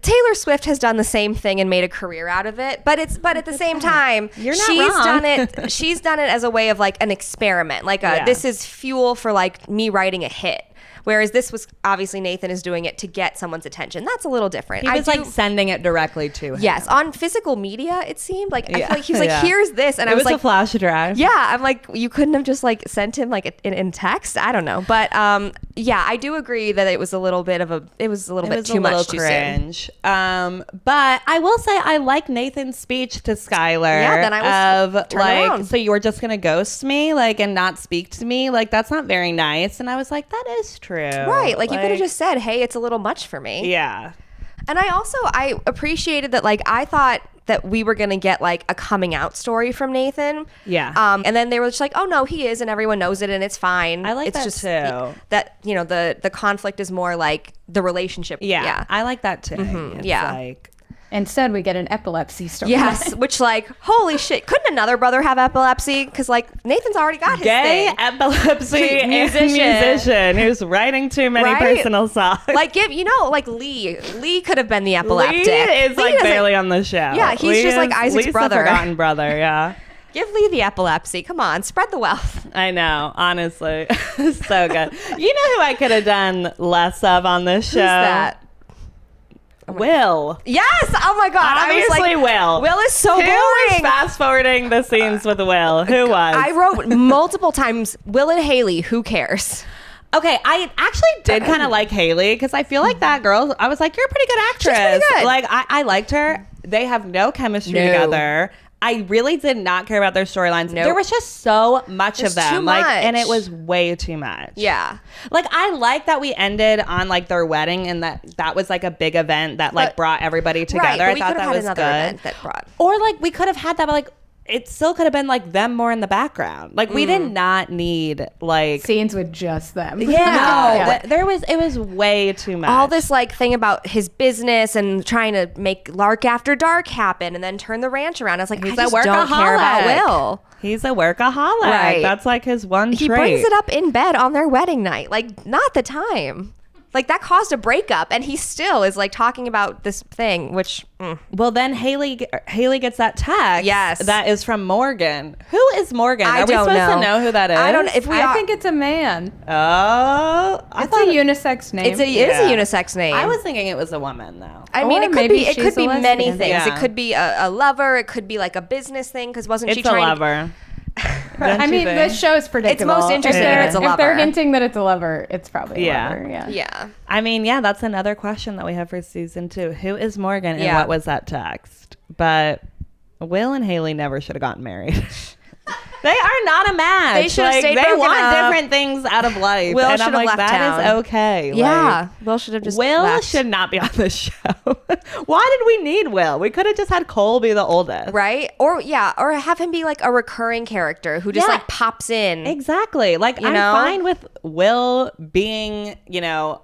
Taylor Swift has done the same thing and made a career out of it, but at the same time, she's done it. She's done it as a way of like an experiment, like this is fuel for like me writing a hit. Whereas this was obviously Nathan is doing it to get someone's attention. That's a little different. He was like sending it directly to him. Yes, on physical media, it seemed like I feel like he was like, "Here's this," and I was like, "It was a flash drive." Yeah, I'm like, you couldn't have just like sent him like in text. I don't know, but yeah, I do agree that it was a little bit too much too cringe. But I will say I like Nathan's speech to Skylar. Yeah, then I was around. So you were just gonna ghost me, like, and not speak to me, like that's not very nice. And I was like, that is true. Right, like you could have just said, hey, it's a little much for me. Yeah. And I appreciated that, like, I thought that we were going to get like a coming out story from Nathan. Yeah. And then they were just like, oh no, he is, and everyone knows it and it's fine. I like it's that just too. That, you know, the conflict is more like the relationship. Yeah. I like that too. Mm-hmm. It's yeah. like, Instead, we get an epilepsy story. Yes, which like, holy shit, couldn't another brother have epilepsy? Because like Nathan's already got his Gay thing. epilepsy Musician. musician who's writing too many Right? personal songs. Like, like Lee could have been the epileptic. Lee is like doesn't- barely on the show. Yeah, he's just like Isaac's Lee's brother. the forgotten brother, yeah. Give Lee the epilepsy. Come on, spread the wealth. I know, honestly. So good. You know who I could have done less of on this show? Who's that? Will. Yes. Oh my God. Obviously, Will. Will is so Who was boring. fast forwarding the scenes with Will? Who was? I wrote multiple times, Will and Haley, who cares? Okay, I actually did kind of like Haley because I feel like that girl. I was like, you're a pretty good actress. pretty good. Like, I liked her. They have no chemistry No. together. I really did not care about their storylines. Nope. There was just so much There's of them, too like, much. and it was way too much. Yeah. Like, I like that we ended on like their wedding, and that was like a big event that like But- brought everybody together. Right, but we I thought could have that had was another good. event that brought. Or like we could have had that, but like it still could have been like them more in the background. Like we Mm. did not need like Scenes with just them. yeah. It was way too much. All this like thing about his business and trying to make Lark After Dark happen and then turn the ranch around. I was like, He's I a just don't care about workaholic. Will. He's a workaholic. Right. That's like his one He trait. brings it up in bed on their wedding night. Like, not the time. Like, that caused a breakup, and he still is like talking about this thing, which Well, then Haley gets that text. Yes. that is from Morgan. Who is Morgan? I Are we don't supposed know. to know who that is? I don't. If we I are, think it's a man. Oh, I It's a thought unisex name. it is a unisex name. I was thinking it was a woman though. I mean, Or it could maybe be. It she's could be a many lesbian. things. Yeah. It could be a lover. It could be like a business thing. Because wasn't she It's a trying? lover. I mean, this show is predictable. most interesting if it's a If they're lover. hinting that it's a lover, it's probably a Yeah. lover. Yeah. Yeah. I mean, yeah, that's another question that we have for season 2. Who is Morgan and Yeah. what was that text? But Will and Haley never should have gotten married. They are not a match. They should have like, stayed They broken want up. different things out of life. Will and should I'm have like, left that is town. okay. Yeah. Will should have just. Will left. should not be on the show. Why did we need Will? We could have just had Cole be the oldest. Right? Or have him be like a recurring character who just Yeah. like pops in. Exactly. Like, You I'm know? fine with Will being,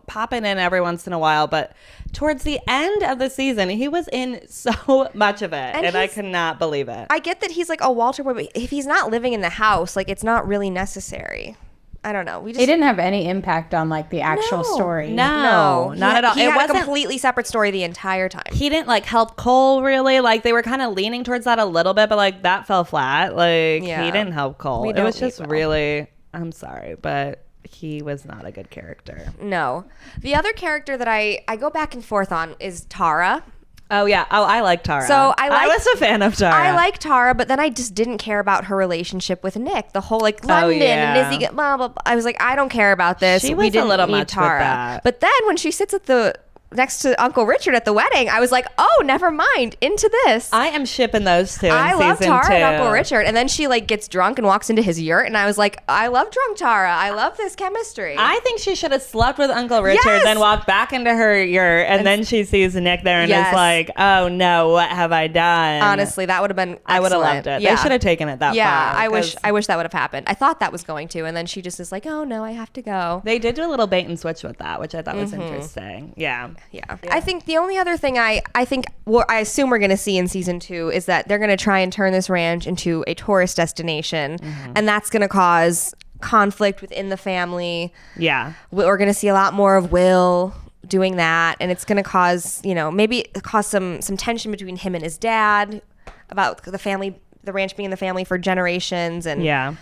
popping in every once in a while, but towards the end of the season, he was in so much of it, and I he's- could not believe it. I get that he's like a Walter boy, but if he's not living in the house, like it's not really necessary. I don't know. We just It didn't have any impact on like the actual No. story. No, not at all. He It had wasn't. a completely separate story the entire time. He didn't like help Cole really. Like they were kind of leaning towards that a little bit, but like that fell flat. Like Yeah. he didn't help Cole. We It was don't need just Will. really. I'm sorry, but he was not a good character. No. The other character that I go back and forth on is Tara. Oh yeah. Oh, I like Tara. So I was a fan of Tara. I like Tara, but then I just didn't care about her relationship with Nick. The whole like London yeah. and is he get blah, blah, blah. I was like, I don't care about this. She We was a didn't little need much with Tara. that. But then when she sits at the next to Uncle Richard at the wedding, I was like, oh, never mind. Into this. I am shipping those two. I in love season Tara 2. and Uncle Richard. And then she like gets drunk and walks into his yurt. And I was like, I love drunk Tara. I love this chemistry. I think she should have slept with Uncle Richard, Yes! then walked back into her yurt, and then she sees Nick there and Yes. is like, "Oh no, what have I done?" Honestly, that would have been I would have excellent. loved it. Yeah. They should have taken it that Yeah, far. I wish 'cause that would have happened. I thought that was going to, and then she just is like, "Oh no, I have to go." they did do a little bait and switch with that, which I thought Mm-hmm. was interesting. Yeah. Yeah. I think the only other thing I think what I assume we're going to see in season 2 is that they're going to try and turn this ranch into a tourist destination, and that's going to cause conflict within the family. Yeah. We're going to see a lot more of Will doing that, and it's going to cause, maybe cause some tension between him and his dad about the ranch being in the family for generations, and Yeah.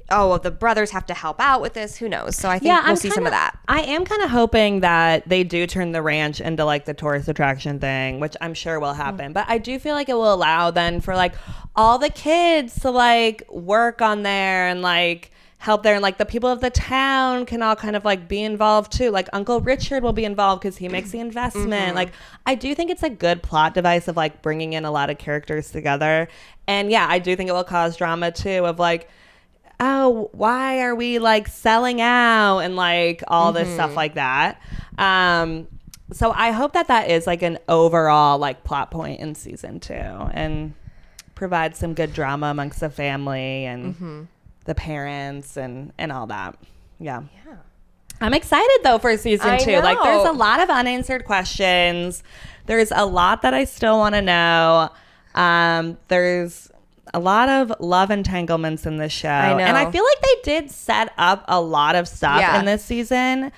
oh, the brothers have to help out with this. Who knows? So I think we'll see some of that. I am kind of hoping that they do turn the ranch into like the tourist attraction thing, which I'm sure will happen. But I do feel like it will allow then for like all the kids to like work on there and like help there, and like the people of the town can all kind of like be involved too. Like Uncle Richard will be involved because he makes the investment. Like I do think it's a good plot device of like bringing in a lot of characters together. And yeah, I do think it will cause drama too of like, oh, why are we like selling out and like all this stuff like that. So I hope that is like an overall like plot point in season 2 and provide some good drama amongst the family and the parents and all that. Yeah. I'm excited though for season I 2. know. Like there's a lot of unanswered questions. There's a lot that I still want to know. There's a lot of love entanglements in this show. I know. And I feel like they did set up a lot of stuff Yeah. in this season.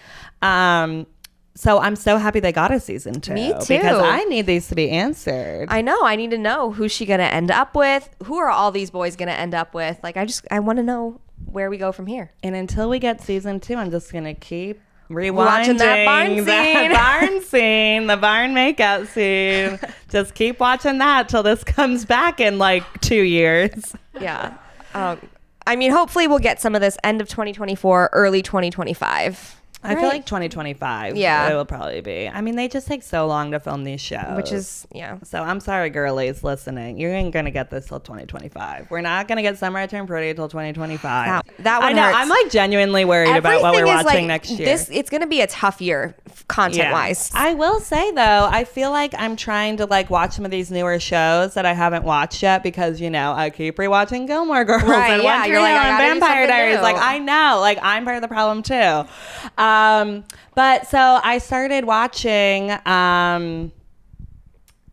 So I'm so happy they got a season 2. Me too. Because I need these to be answered. I know. I need to know who's she going to end up with. Who are all these boys going to end up with? Like, I want to know where we go from here. And until we get season 2, I'm just going to keep rewinding Watching that barn scene. The barn makeout scene. Just keep watching that till this comes back in like 2 years. Yeah. I mean, hopefully we'll get some of this end of 2024, early 2025. I feel like 2025. Yeah. It will probably be. I mean, they just take so long to film these shows. Which is, yeah. So I'm sorry, girlies listening. You ain't going to get this till 2025. We're not going to get Summer I Turned Pretty till 2025. That one I know. hurts. I'm like genuinely worried about what we're Everything is, watching like, next year. It's going to be a tough year content-wise. I will say though, I feel like I'm trying to like watch some of these newer shows that I haven't watched yet because I keep rewatching Gilmore Girls Right, and yeah, One Tree you're like, Hill I and gotta do Vampire something Diaries. new. Like I know, like I'm part of the problem too. But so I started watching.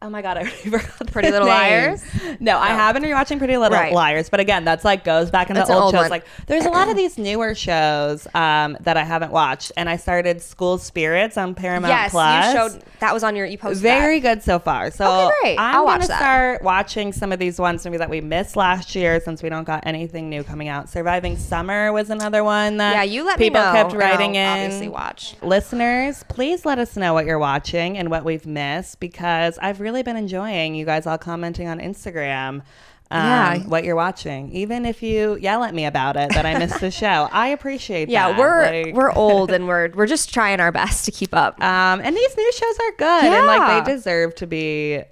Oh my God, I already forgot the Pretty Little name. Liars? No, I haven't been rewatching Pretty Little Right. Liars, but again, that's like goes back into That's an old old shows. one. Like there's a lot of these newer shows that I haven't watched, and I started School Spirits on Paramount Yes, Plus. you showed that was on your. You posted Very that. good so far. So Okay, great. I'm I'll going watch to that. start watching some of these ones maybe that we missed last year since we don't got anything new coming out. Surviving Summer was another one that Yeah, you let me people know. kept and writing I'll in. Obviously, watch. Listeners, please let us know what you're watching and what we've missed because I've really been enjoying you guys all commenting on Instagram. What you're watching, even if you yell at me about it that I missed the show, I appreciate Yeah, that. we're old and we're just trying our best to keep up. And these new shows are good and like Yeah. they deserve to be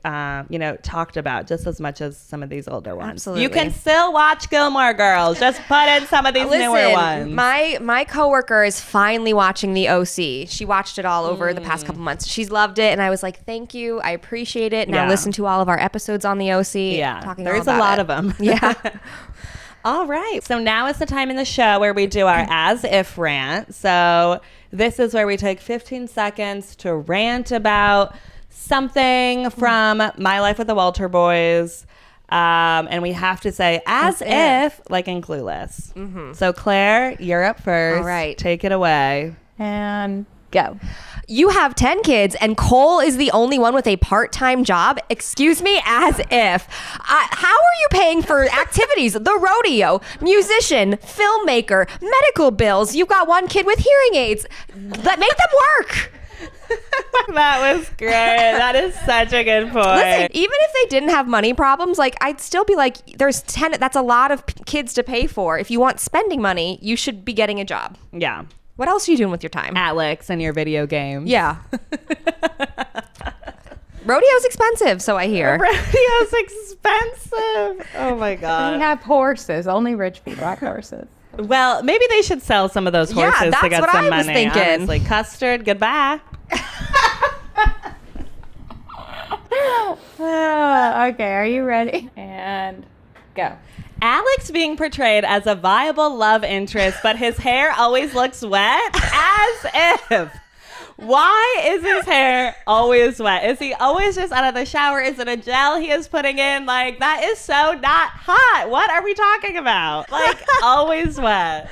talked about just as much as some of these older ones. Absolutely. You can still watch Gilmore Girls, just put in some of these newer ones. My coworker is finally watching the OC. She watched it all over the past couple months. She's loved it, and I was like, "Thank you, I appreciate it." Now Yeah. listen to all of our episodes on the OC. Yeah, talking there's all about a lot it. of them. Yeah. All right. So now is the time in the show where we do our as if rant. So this is where we take 15 seconds to rant about something from My Life with the Walter Boys. And we have to say as if, like in Clueless. So Claire, you're up first. All right. Take it away. And go. You have 10 kids and Cole is the only one with a part-time job? Excuse me, as if. How are you paying for activities? The rodeo, musician, filmmaker, medical bills. You've got one kid with hearing aids. Make them work. That was great. That is such a good point. Listen, even if they didn't have money problems, like I'd still be like, there's 10, that's a lot of kids to pay for. If you want spending money, you should be getting a job. Yeah. What else are you doing with your time? Alex and your video games. Yeah. Rodeo's expensive, so I hear. Rodeo's expensive. Oh my We God. have horses. Only rich people have horses. Well, maybe they should sell some of those Yeah, horses to that's get what some I money. was thinking. Honestly. Custard, goodbye. Okay, are you ready? And go. Alex being portrayed as a viable love interest, but his hair always looks wet? As if. Why is his hair always wet? Is he always just out of the shower? Is it a gel he is putting in? Like, that is so not hot. What are we talking about? Like, always wet.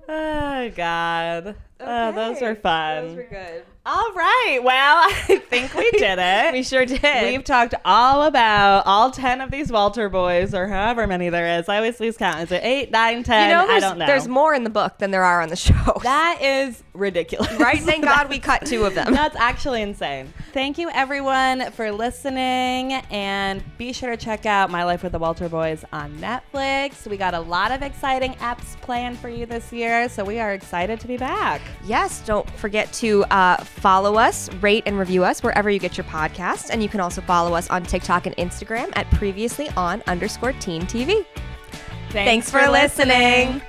Oh, God. Oh, those were fun. Those were good. All right. Well, I think we did it. We sure did. We've talked all about all 10 of these Walter boys, or however many there is. I always lose count. Is it 8, 9, 10? I don't know. There's more in the book than there are on the show. That is ridiculous. Right? Thank God we cut 2 of them. That's actually insane. Thank you, everyone, for listening. And be sure to check out My Life with the Walter Boys on Netflix. We got a lot of exciting apps planned for you this year, so we are excited to be back. Yes, don't forget to follow us, rate and review us wherever you get your podcasts. And you can also follow us on TikTok and Instagram at previously on _teen TV. Thanks for listening.